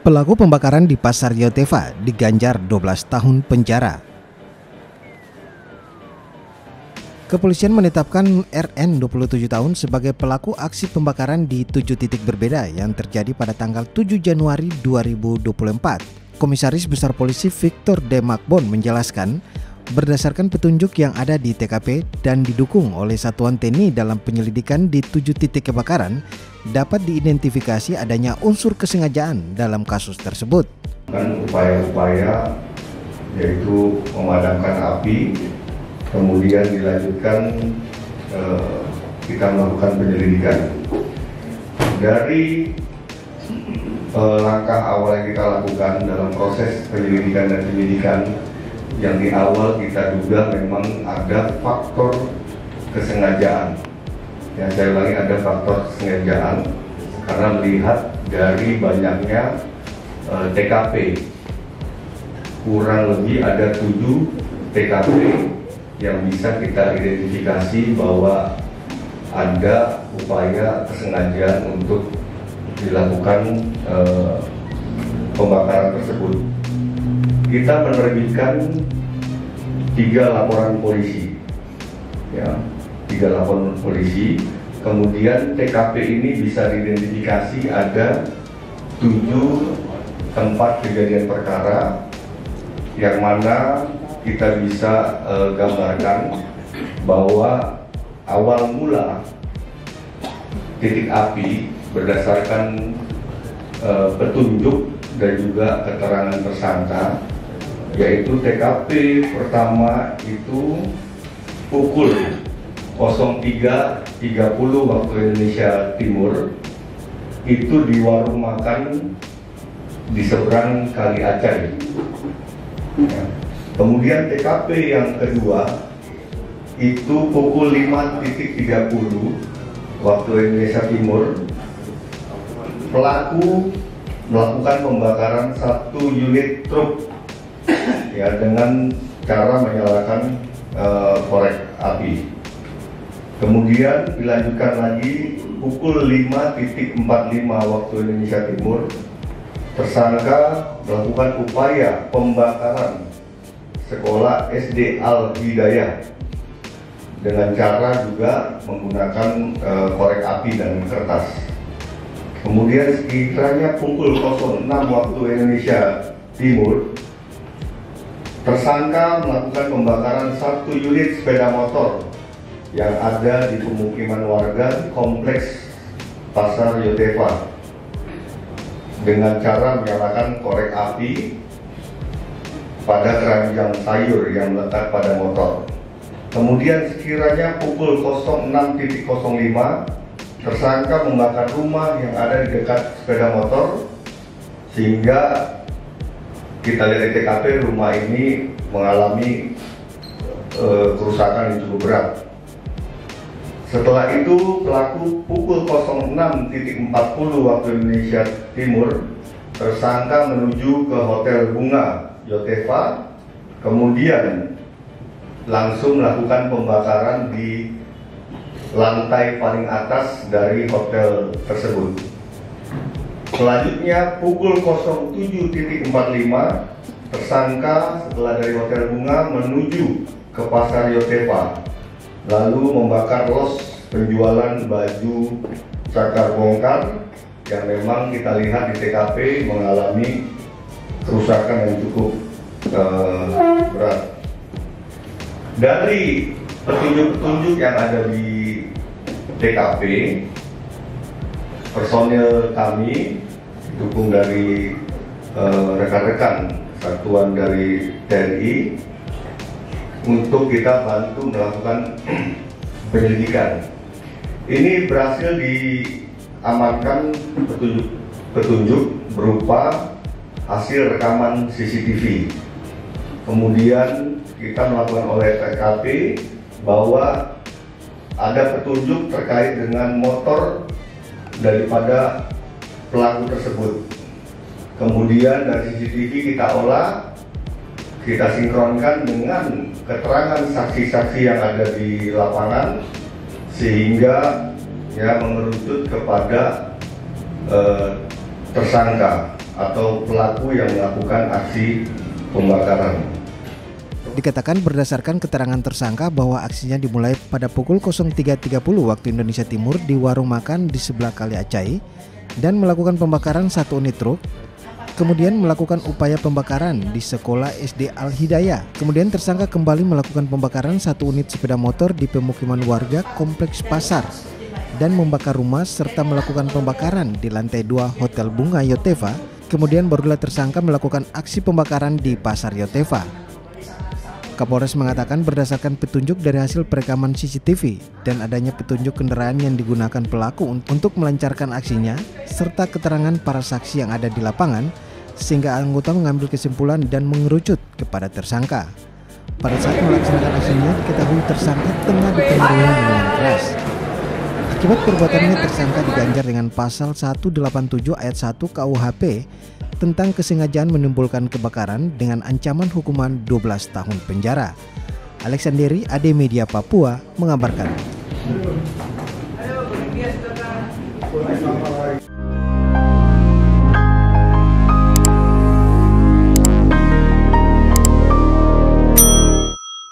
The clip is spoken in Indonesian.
Pelaku pembakaran di Pasar Yotefa diganjar 12 tahun penjara. Kepolisian menetapkan RN 27 tahun sebagai pelaku aksi pembakaran di 7 titik berbeda yang terjadi pada tanggal 7 Januari 2024. Komisaris Besar Polisi Victor D. Makbon menjelaskan, berdasarkan petunjuk yang ada di TKP dan didukung oleh Satuan TNI dalam penyelidikan di 7 titik kebakaran, dapat diidentifikasi adanya unsur kesengajaan dalam kasus tersebut. Upaya-upaya yaitu memadamkan api, kemudian dilanjutkan kita melakukan penyelidikan. Dari langkah awal yang kita lakukan dalam proses penyelidikan dan penyidikan, yang di awal kita duga memang ada faktor kesengajaan. Yang saya ulangi, ada faktor kesengajaan karena melihat dari banyaknya TKP, kurang lebih ada 7 TKP yang bisa kita identifikasi bahwa ada upaya kesengajaan untuk dilakukan pembakaran tersebut. Kita menerbitkan 3 laporan polisi, ya, 3 laporan polisi. Kemudian TKP ini bisa diidentifikasi ada 7 tempat kejadian perkara, yang mana kita bisa gambarkan bahwa awal mula titik api berdasarkan petunjuk dan juga keterangan tersangka, yaitu TKP pertama itu pukul 03.30 waktu Indonesia Timur, itu di warung makan di seberang Kali Aceh. Ya. Kemudian TKP yang kedua itu pukul 5.30 waktu Indonesia Timur, pelaku melakukan pembakaran 1 unit truk, ya, dengan cara menyalakan korek api. Kemudian dilanjutkan lagi pukul 5.45 waktu Indonesia Timur, tersangka melakukan upaya pembakaran sekolah SD Al Hidayah dengan cara juga menggunakan korek api dan kertas. Kemudian sekiranya pukul 06 waktu Indonesia Timur, tersangka melakukan pembakaran 1 unit sepeda motor yang ada di pemukiman warga kompleks Pasar Yotefa dengan cara menyalakan korek api pada keranjang sayur yang melekat pada motor. Kemudian sekiranya pukul 06.05, tersangka membakar rumah yang ada di dekat sepeda motor, sehingga kita lihat di TKP rumah ini mengalami kerusakan yang cukup berat. Setelah itu pelaku pukul 06.40 waktu Indonesia Timur, tersangka menuju ke Hotel Bunga Yotefa, kemudian langsung melakukan pembakaran di lantai paling atas dari hotel tersebut. Selanjutnya pukul 07.45, tersangka setelah dari Hotel Bunga menuju ke Pasar Yotefa, lalu membakar los penjualan baju cakar bongkar yang memang kita lihat di TKP mengalami kerusakan yang cukup berat. Dari petunjuk-petunjuk yang ada di TKP, personil kami didukung dari rekan-rekan satuan dari TNI untuk kita bantu melakukan penyelidikan. Ini berhasil diamankan petunjuk berupa hasil rekaman CCTV. Kemudian kita melakukan oleh TKP bahwa ada petunjuk terkait dengan motor daripada pelaku tersebut. Kemudian dari CCTV kita olah, kita sinkronkan dengan keterangan saksi-saksi yang ada di lapangan, sehingga ya mengerucut kepada tersangka atau pelaku yang melakukan aksi pembakaran. Dikatakan berdasarkan keterangan tersangka bahwa aksinya dimulai pada pukul 03.30 waktu Indonesia Timur di warung makan di sebelah Kali Acai dan melakukan pembakaran 1 unit truk, kemudian melakukan upaya pembakaran di sekolah SD Al-Hidayah. Kemudian tersangka kembali melakukan pembakaran 1 unit sepeda motor di pemukiman warga Kompleks Pasar dan membakar rumah serta melakukan pembakaran di lantai 2 Hotel Bunga Yotefa. Kemudian barulah tersangka melakukan aksi pembakaran di Pasar Yotefa. Kapolres mengatakan berdasarkan petunjuk dari hasil perekaman CCTV dan adanya petunjuk kendaraan yang digunakan pelaku untuk melancarkan aksinya serta keterangan para saksi yang ada di lapangan, sehingga anggota mengambil kesimpulan dan mengerucut kepada tersangka. Pada saat melaksanakan aksinya diketahui tersangka tengah ditemui dengan keras. Akibat perbuatannya tersangka diganjar dengan pasal 187 ayat 1 KUHP tentang kesengajaan menimbulkan kebakaran dengan ancaman hukuman 12 tahun penjara. Alexanderi, AD Media Papua mengabarkan.